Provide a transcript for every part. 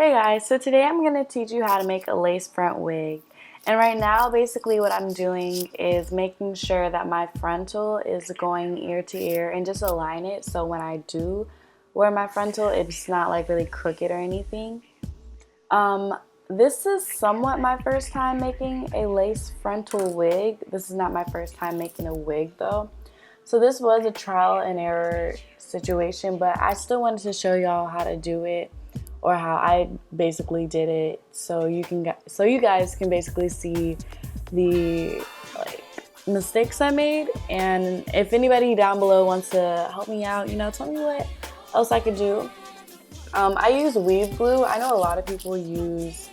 Hey guys, so today I'm going to teach you how to make a lace front wig. And right now basically what I'm doing is making sure that my frontal is going ear to ear and just align it so when I do wear my frontal it's not like really crooked or anything. This is somewhat my first time making a lace frontal wig. This is not my first time making a wig though. So this was a trial and error situation, but I still wanted to show y'all how to do it, or how I basically did it, so you guys can basically see the mistakes I made. And if anybody down below wants to help me out, tell me what else I could do. I use weave glue. I know a lot of people use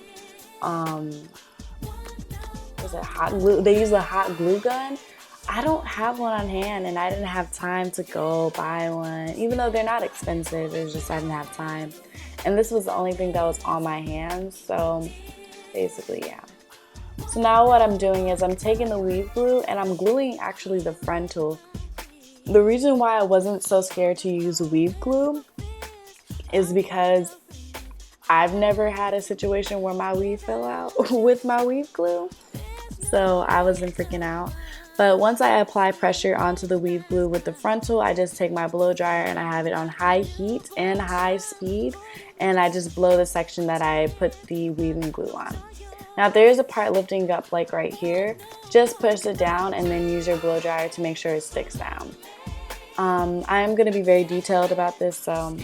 is it hot glue? They use a hot glue gun. I don't have one on hand and I didn't have time to go buy one, even though they're not expensive. It's just I didn't have time. And this was the only thing that was on my hands, so basically, yeah. So now what I'm doing is I'm taking the weave glue and I'm gluing actually the frontal. The reason why I wasn't so scared to use weave glue is because I've never had a situation where my weave fell out with my weave glue, so I wasn't freaking out. But once I apply pressure onto the weave glue with the frontal, I just take my blow dryer and I have it on high heat and high speed, and I just blow the section that I put the weaving glue on. Now if there is a part lifting up like right here, just push it down and then use your blow dryer to make sure it sticks down. I am going to be very detailed about this, so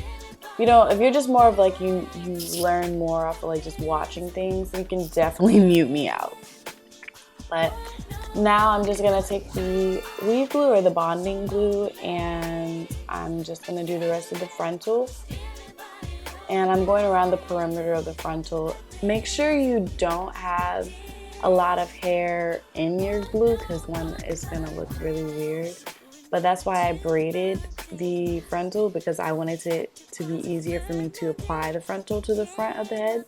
if you're just more of like you learn more off of like just watching things, you can definitely mute me out. But now I'm just going to take the weave glue or the bonding glue and I'm just going to do the rest of the frontal. And I'm going around the perimeter of the frontal. Make sure you don't have a lot of hair in your glue because one is going to look really weird. But that's why I braided the frontal, because I wanted it to be easier for me to apply the frontal to the front of the head.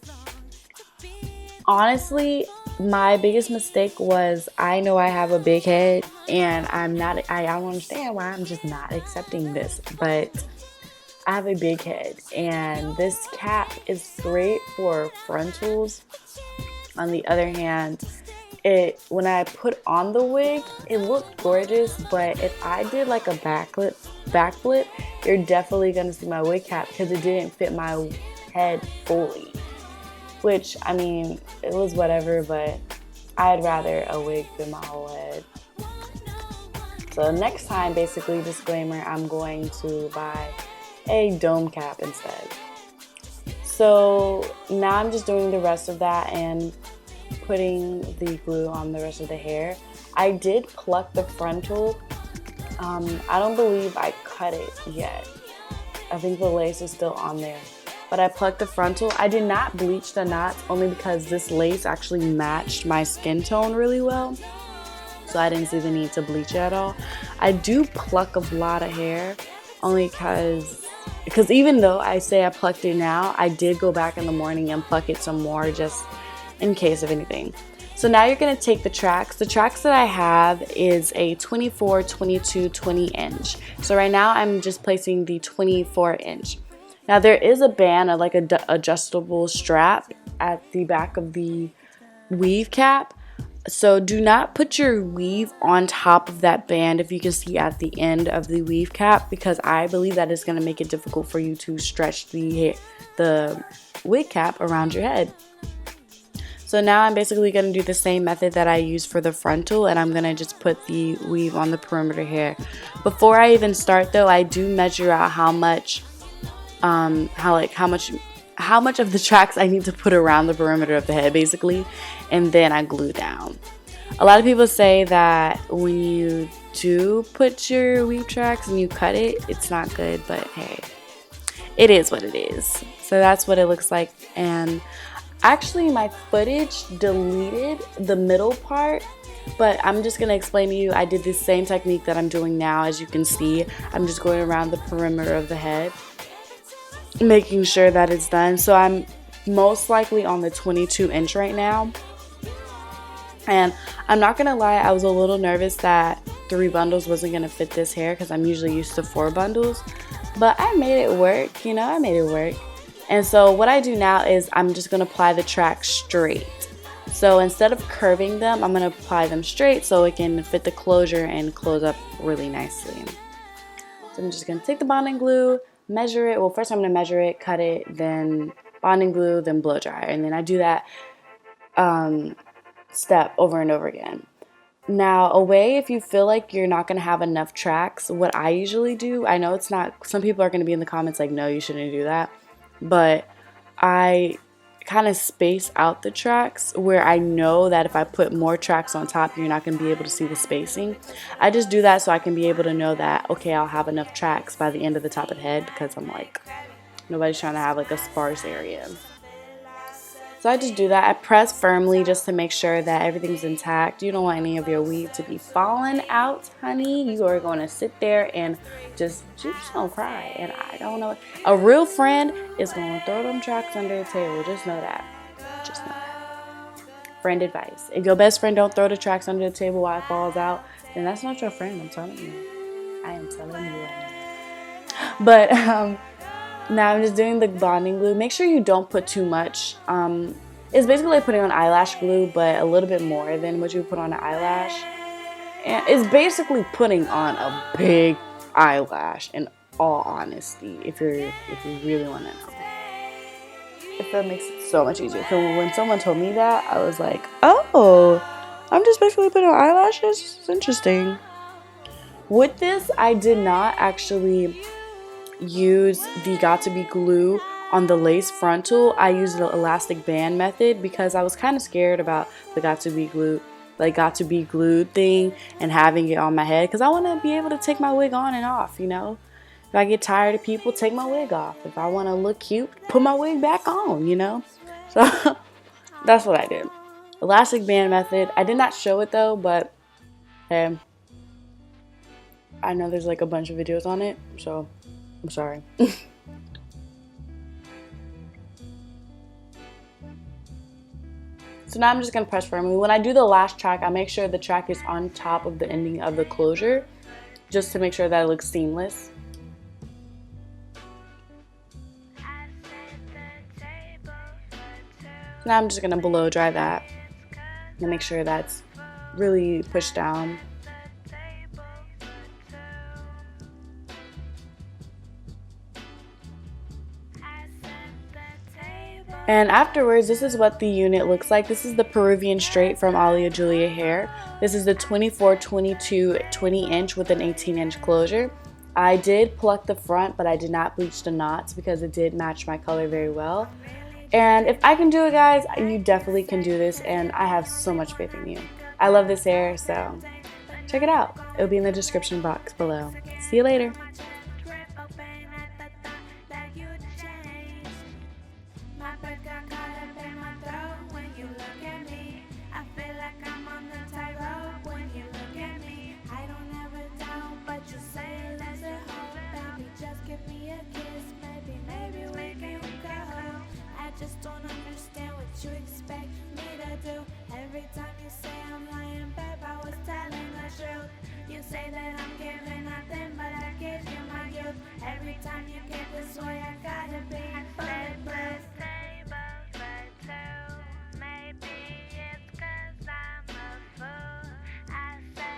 Honestly, my biggest mistake was I know I have a big head and I don't understand why I'm just not accepting this, but I have a big head and this cap is great for frontals. On the other hand, when I put on the wig, it looked gorgeous, but if I did like a back flip, you're definitely gonna see my wig cap because it didn't fit my head fully. Which, I mean, it was whatever, but I'd rather a wig than my whole head. So next time, basically, disclaimer, I'm going to buy a dome cap instead. So now I'm just doing the rest of that and putting the glue on the rest of the hair. I did pluck the frontal. I don't believe I cut it yet. I think the lace is still on there. But I plucked the frontal. I did not bleach the knots only because this lace actually matched my skin tone really well. So I didn't see the need to bleach it at all. I do pluck a lot of hair only because even though I say I plucked it now, I did go back in the morning and pluck it some more just in case of anything. So now you're going to take the tracks. The tracks that I have is a 24, 22, 20 inch. So right now I'm just placing the 24 inch. Now there is a band, like an adjustable strap at the back of the weave cap. So do not put your weave on top of that band if you can see at the end of the weave cap, because I believe that is going to make it difficult for you to stretch the wig cap around your head. So now I'm basically going to do the same method that I used for the frontal, and I'm going to just put the weave on the perimeter here. Before I even start though, I do measure out how much of the tracks I need to put around the perimeter of the head basically, and then I glue down. A lot of people say that when you do put your weave tracks and you cut it, it's not good, but hey, it is what it is. So that's what it looks like. And actually my footage deleted the middle part, but I'm just going to explain to you. I did the same technique that I'm doing now. As you can see, I'm just going around the perimeter of the head, making sure that it's done. So I'm most likely on the 22 inch right now, and I'm not gonna lie, I was a little nervous that 3 bundles wasn't gonna fit this hair because I'm usually used to 4 bundles, but I made it work. I made it work. And so what I do now is I'm just going to apply the track straight. So instead of curving them, I'm going to apply them straight so it can fit the closure and close up really nicely. So I'm just going to take the bonding glue, measure it. Well, first I'm going to measure it, cut it, then bonding glue, then blow dry. And then I do that step over and over again. Now, a way if you feel like you're not going to have enough tracks, what I usually do, I know it's not, some people are going to be in the comments like, no, you shouldn't do that. But I kind of space out the tracks where I know that if I put more tracks on top, you're not going to be able to see the spacing. I just do that so I can be able to know that, okay, I'll have enough tracks by the end of the top of the head, because I'm like, nobody's trying to have like a sparse area. So I just do that. I press firmly just to make sure that everything's intact. You don't want any of your weave to be falling out, honey. You are going to sit there and just don't cry. And I don't know. A real friend is going to throw them tracks under the table. Just know that. Just know that. Friend advice. If your best friend don't throw the tracks under the table while it falls out, then that's not your friend. I'm telling you. I am telling you right now. But, now I'm just doing the bonding glue. Make sure you don't put too much. It's basically like putting on eyelash glue, but a little bit more than what you would put on an eyelash. And it's basically putting on a big eyelash, in all honesty, if you really want to know. If that makes it so much easier. So when someone told me that, I was like, oh, I'm just basically putting on eyelashes? It's interesting. With this, I did not actually use the Got to Be glue on the lace frontal. I used the elastic band method because I was kind of scared about the Got to Be glued thing and having it on my head, because I want to be able to take my wig on and off, you know. If I get tired of people, take my wig off. If I want to look cute, put my wig back on, you know. So that's what I did. Elastic band method. I did not show it though, but hey, I know there's like a bunch of videos on it, so I'm sorry. So now I'm just going to press firmly. When I do the last track, I make sure the track is on top of the ending of the closure, just to make sure that it looks seamless. Now I'm just going to blow dry that and make sure that's really pushed down. And afterwards, this is what the unit looks like. This is the Peruvian Straight from Alia Julia Hair. This is the 24-22 20-inch with an 18-inch closure. I did pluck the front, but I did not bleach the knots because it did match my color very well. And if I can do it, guys, you definitely can do this, and I have so much faith in you. I love this hair, so check it out. It'll be in the description box below. See you later.